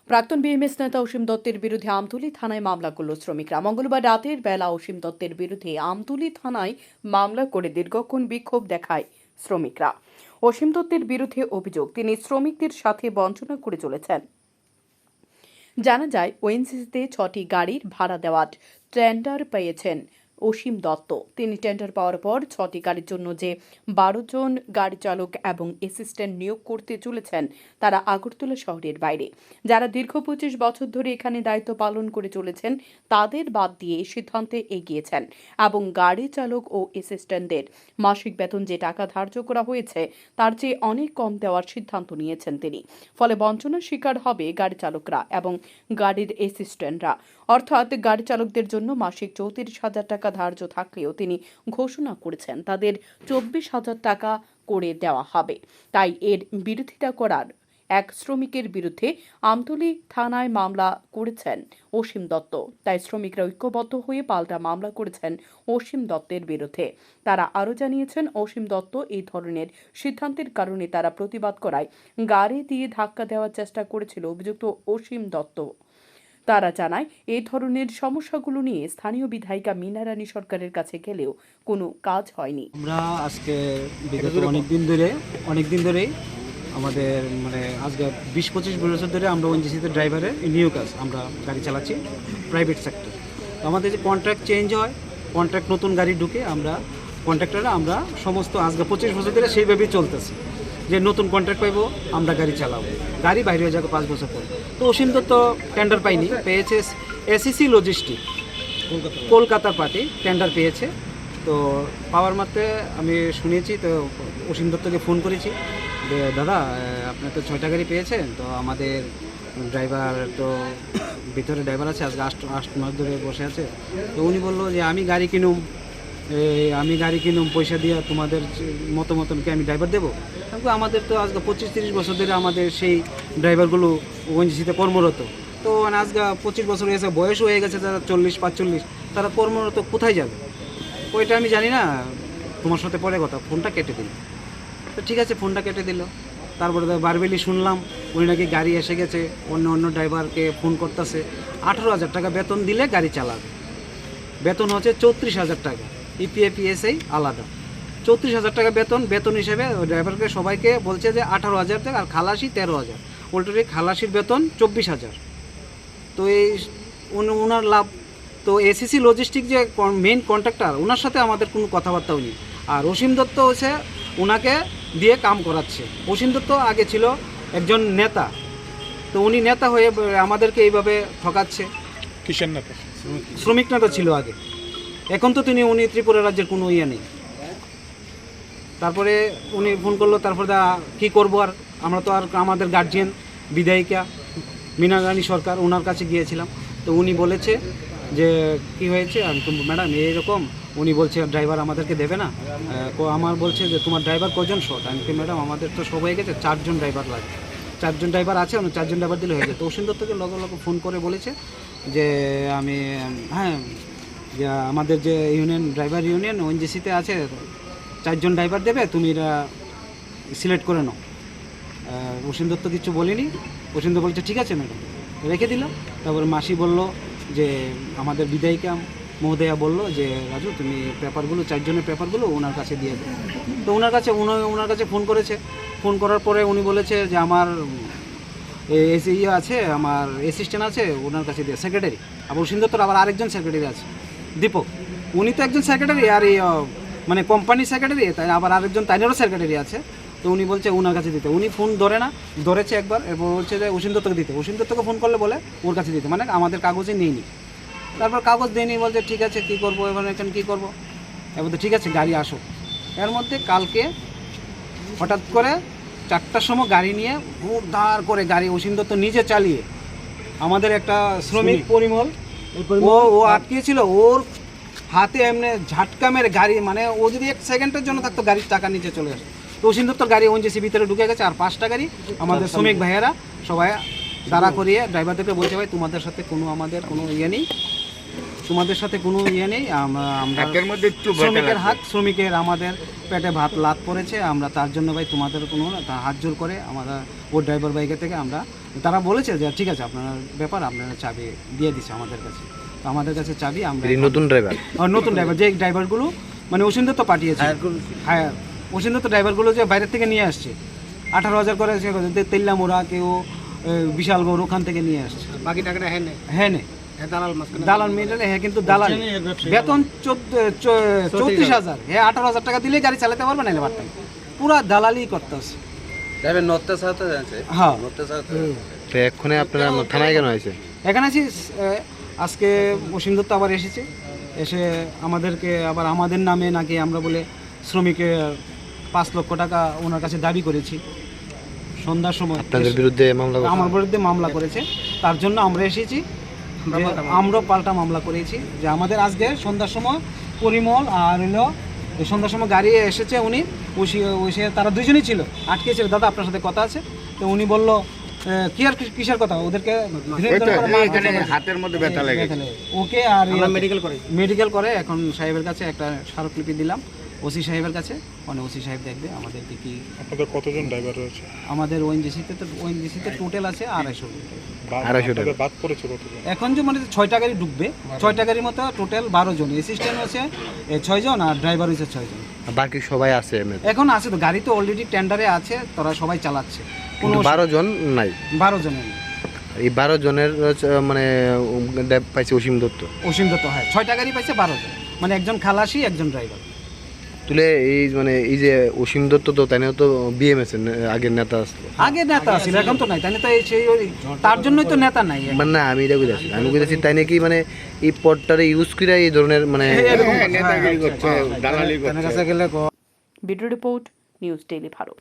প্রাক্তন বিএমএস নেতা অসীম দত্তের বিরুদ্ধে আমতলী থানায় মামলা করল শ্রমিকরা। মঙ্গলবার রাতের বেলা অসীম দত্তের বিরুদ্ধে আমতলী থানায় মামলা করে দীর্ঘক্ষণ বিক্ষোভ দেখায় শ্রমিকরা। অসীম দত্তের বিরুদ্ধে অভিযোগ, তিনি শ্রমিকদের সাথে বঞ্চনা করে চলেছেন। জানা যায়, ওএনজিসিতে 6টি গাড়ির ভাড়া দেওয়ার টেন্ডার পেয়েছেন অসীম দত্ত। তিনি টেন্ডার পাওয়ার পর 6টি গাড়ির জন্য যে 12 জন গাড়ি চালক এবং অ্যাসিস্ট্যান্ট নিয়োগ করতে চলেছেন তারা আগরতলা শহরের বাইরে। যারা দীর্ঘ 25 বছর ধরে এখানে দায়িত্ব পালন করে চলেছেন তাদের বাদ দিয়ে সিদ্ধান্তে এগিয়েছেন এবং গাড়ি চালক ও অ্যাসিস্ট্যান্টদের মাসিক বেতন যে টাকা ধার্য করা হয়েছে তার চেয়ে অনেক কম দেওয়ার সিদ্ধান্ত নিয়েছেন তিনি। ফলে বঞ্চনার শিকার হবে গাড়ি চালকরা এবং গাড়ির অ্যাসিস্ট্যান্টরা। অর্থাৎ গাড়ি চালকদের জন্য মাসিক 34,000 টাকা ধার্য থাকলেও তিনি ঘোষণা করেছেন তাদের 24,000 টাকা করে দেওয়া হবে। তাই এর বিরোধিতা করার এক শ্রমিকের বিরুদ্ধে আমতলী থানায় মামলা করেছেন অসীম দত্ত। তাই শ্রমিকরা ঐক্যবদ্ধ হয়ে পাল্টা মামলা করেছেন অসীম দত্তের বিরুদ্ধে। তারা আরও জানিয়েছেন, অসীম দত্ত এই ধরনের সিদ্ধান্তের কারণে তারা প্রতিবাদ করায় গাড়ি দিয়ে ধাক্কা দেওয়ার চেষ্টা করেছিল অভিযুক্ত অসীম দত্ত। তারা জানায়, এই ধরনের সমস্যাগুলো নিয়ে স্থানীয় বিধায়িকা মীনা রানী সরকারের কাছে গেলেও কোনো কাজ হয়নি। আমরা আজকে বিগত অনেকদিন ধরেই আমাদের আজকে 20-25 বছর ধরে আমরা ওএনজিসিতে ড্রাইভারের নিয়োগ আছে, আমরা গাড়ি চালাচ্ছি প্রাইভেট সেক্টর। তো আমাদের যে কন্ট্রাক্ট চেঞ্জ হয়, কন্ট্রাক্ট নতুন গাড়ি ঢুকে আমরা কন্ট্রাক্টররা আমরা সমস্ত আজকে 25 বছর ধরে সেইভাবেই চলতেছি যে নতুন কন্ট্রাক্ট পাইবো আমরা গাড়ি চালাবো, গাড়ি বাইরে হয়ে যাবে 5 বছর পর। তো অসীম দত্ত টেন্ডার পাইনি, পেয়েছে এসিসি লজিস্টিক কলকাতার পার্টি টেন্ডার পেয়েছে। তো পাওয়ার মাত্রে আমি শুনেছি, তো অসীম দত্তকে ফোন করেছি যে দাদা আপনার তো 6টা গাড়ি পেয়েছেন, তো আমাদের ড্রাইভার তো ভিতরে ড্রাইভার আছে, আজকে 8 মাস ধরে বসে আছে। তো উনি বললো যে আমি গাড়ি কিনুম পয়সা দিয়ে তোমাদের মতনকে আমি ড্রাইভার দেবো। কিন্তু আমাদের তো আজকে 25-30 বছর ধরে আমাদের সেই ড্রাইভারগুলো ওএনজিসিতে কর্মরত। তো আজকে 25 বছর হয়েছে, বয়স হয়ে গেছে, তারা 40-45, তারা কর্মরত কোথায় যাবে ওইটা আমি জানি না। তোমার সাথে পরে কথা, ফোনটা কেটে দিল। তো ঠিক আছে, ফোনটা কেটে দিল। তারপরে বারবেলি শুনলাম উনি নাকি গাড়ি এসে গেছে, অন্য ড্রাইভারকে ফোন করতেছে, 18,000 টাকা বেতন দিলে গাড়ি চালাবে। বেতন হচ্ছে 34,000 টাকা, ইপিএফ পিএসআই আলাদা। 34,000 টাকা বেতন হিসেবে ড্রাইভারকে সবাইকে বলছে যে 18,000 টাকা, আর খালাসি 13,000, উল্টোটি খালাসির বেতন 24,000। তো এই ওনার লাভ। তো এসিসি লজিস্টিক যে মেইন কন্ট্রাক্টর, ওনার সাথে আমাদের কোনো কথাবার্তাও নেই। আর অসীম দত্ত হচ্ছে ওনাকে দিয়ে কাম করাচ্ছে। অসীম দত্ত আগে ছিল একজন নেতা, তো উনি নেতা হয়ে আমাদেরকে এইভাবে ঠকাচ্ছে। কিসের নেতা? শ্রমিক নেতা ছিল আগে, এখন তো উনি ত্রিপুরা রাজ্যের কোনো ইয়ে নেই। তারপরে উনি ফোন করলো, তারপরে কী করবো আর, আমরা তো আর আমাদের গার্জিয়ান বিধায়িকা মীনা রানী সরকার, ওনার কাছে গিয়েছিলাম। তো উনি বলেছে যে কি হয়েছে, আমি তো ম্যাডাম এইরকম, উনি বলছে ড্রাইভার আমাদেরকে দেবে না। আমার বলছে যে তোমার ড্রাইভার কজন শর্ট? আমি কি ম্যাডাম আমাদের তো সব হয়ে গেছে, 4 জন ড্রাইভার লাগে, 4 জন ড্রাইভার আছে, 4 জন ড্রাইভার দিলে হয়ে যায়। তো অসীম দত্তকে লগে ফোন করে বলেছে যে আমি যে আমাদের যে ড্রাইভার ইউনিয়ন ওএনজিসিতে আছে, 4 জন ড্রাইভার দেবে, তুমি এরা সিলেক্ট করে নাও। অসীম দত্ত কিছু বলিনি। অসীম দত্ত বলছে ঠিক আছে ম্যাডাম, রেখে দিল। তারপরে মাসি বলল যে আমাদের বিধায়িকা মহোদয়া বলল যে রাজু তুমি পেপারগুলো, 4 জনের পেপারগুলো ওনার কাছে দিয়ে দেবে। তো ওনার কাছে ফোন করেছে। ফোন করার পরে উনি বলেছে যে আমার আছে, আমার অ্যাসিস্ট্যান্ট আছে, ওনার কাছে দিয়ে, সেক্রেটারি। আবার অসীম দত্তর আবার আরেকজন সেক্রেটারি আছে, দীপক। উনি তো একজন সেক্রেটারি, আর এই কোম্পানির সেক্রেটারি, তাই আবার আরেকজন তাইনেরও সেক্রেটারি আছে। তো উনি বলছে ওনার কাছে দিতে। উনি ফোন ধরে না, ধরেছে একবার, এরপর বলছে যে অসীম দত্তকে দিতে। অসীম দত্তকে ফোন করলে বলে ওর কাছে দিতে, মানে আমাদের কাগজে নিইনি। তারপর কাগজ দিইনি, বলছে ঠিক আছে কী করবো এবার, এখানে কী করবো। এবার তো ঠিক আছে গাড়ি আসো। এর মধ্যে কালকে হঠাৎ করে 4টার সময় গাড়ি নিয়ে ধার করে গাড়ি অসীম দত্ত নিজে চালিয়ে, আমাদের একটা শ্রমিক পরিমল, ও আটকিয়েছিল, ওর হাতে এমনি ঝাটকা মেরে গাড়ি, মানে ও যদি 1 সেকেন্ডের জন্য থাকতো গাড়ির টাকা নিচে চলে আসে। তো অসীম দত্তর গাড়ি ওএনজিসি ভিতরে ঢুকে গেছে, আর 5টা গাড়ি আমাদের শ্রমিক ভাইয়েরা সবাই দাঁড়া করিয়ে ড্রাইভারদেরকে বলছে ভাই তোমাদের সাথে আমাদের কোনো ইয়ে নেই, তোমাদের সাথে কোনো ইয়ে নেই, আমরা হাতের মধ্যে একটু ব্যথা শ্রমিকের লাগছে। হাত, শ্রমিকের আমাদের পেটে ভাত লাত পড়েছে, আমরা তার জন্য ভাই তোমাদের কোনো হাত জোর করে আমরা ও ড্রাইভার বাইকের থেকে আমরা, তারা বলেছে যে ঠিক আছে আপনার ব্যাপার, আপনারা চাবি দিয়ে দিছে আমাদের কাছে, তো আমাদের কাছে চাবি আমরা নতুন ড্রাইভার নতুন ড্রাইভার যে ড্রাইভারগুলো মানে অসিন্দর তো পাঠিয়েছে, হ্যাঁ অসিন্দর তো ড্রাইভারগুলো যে বাইরের থেকে নিয়ে আসছে 18,000 করে তেল্লামোড়া, কেউ বিশালগড় ওখান থেকে নিয়ে আসছে, বাকি টাকাটা হ্যাঁ নেই, হ্যাঁ নে দালাল মাঝখানে দালাল মিডলে, হ্যাঁ কিন্তু দালাল বেতন 34,000, হ্যাঁ 18,000 টাকা দিলে গাড়ি চালাতে পারবে না, পারতাম পুরা দালালি করতেছে। ড্রাইভার নড়তে সাথে যাচ্ছে, হ্যাঁ নড়তে সাথে তো এক্ষুনি আপনারা থানায় কেন হয়েছে? এখানে আছি আজকে অসীমদত্ত তো আবার এসেছে, এসে আমাদেরকে আবার আমাদের নামে নাকি আমরা বলে শ্রমিকের 5 লক্ষ টাকা ওনার কাছে দাবি করেছি সন্ধ্যার সময়, আপনাদের বিরুদ্ধে মামলা করছে? আমার বিরুদ্ধে মামলা করেছে, তার জন্য আমরা এসেছি, যে আমরা পাল্টা মামলা করেছি যে আমাদের আজকে সন্ধ্যার সময় পরিমল আর হলো এই সন্ধ্যার সময় গাড়ি এসেছে, উনি ওসে তারা দুজনেই ছিল, আটকে ছিল, দাদা আপনার সাথে কথা আছে, তো উনি বললো কি আর কিসের কথা, ওদেরকে ধীরে ধীরে করে মারধর এখানে করে। হাতের মধ্যে ব্যথা লেগেছে। ওকে আর মেডিকেল করে মেডিকেল করে, এখন সাহেবের কাছে একটা স্মারকলিপি দিলাম ওসি সাহেবের কাছে, মানে ওসি সাহেব দেখবে আমাদেরকে কি। আপনাদের কতজন ড্রাইভার রয়েছে? আমাদের ওএনজিসিতে টোটাল আছে 250 জন। 250 টাকা। আপনাদের বাদ পড়েছে কতজন? এখন যে মানে 6টা গাড়ি ঢুকবে, 6টা গাড়ির মতো টোটাল 12 জন, অ্যাসিস্ট্যান্ট হচ্ছে 6 জন আর ড্রাইভার হচ্ছে 6 জন। বাকি সবাই আছে এমনিতে? এখন আছে তো, গাড়ি তো অলরেডি টেন্ডারে আছে, তারা সবাই চালাচ্ছে, কোনো কিন্তু 12 জন নাই। 12 জনের এই 12 জনের মানে পাইছে অসীম দত্ত। অসীম দত্ত, হ্যাঁ 6টা গাড়ি পাইছে 12 জন, মানে একজন খালাসি একজন ড্রাইভার। তুলে এই মানে এই যে অসীম দত্ত তো তাই না, তো বিএমএস এর আগের নেতা আসলো। আগে নেতা ছিল, এখন তো নাই, তাই না, তো সেই তার জন্যই তো নেতা নাই এখন। মানে না আমি এটা বুঝাচ্ছি, আমি বুঝাচ্ছি তাই নাকি মানে এই পদটারে ইউজ করে এই ধরনের মানে এরকম নেতাগিরি করছে, দালালি করছে। কাছে গেলে bureau report, news daily Bharat.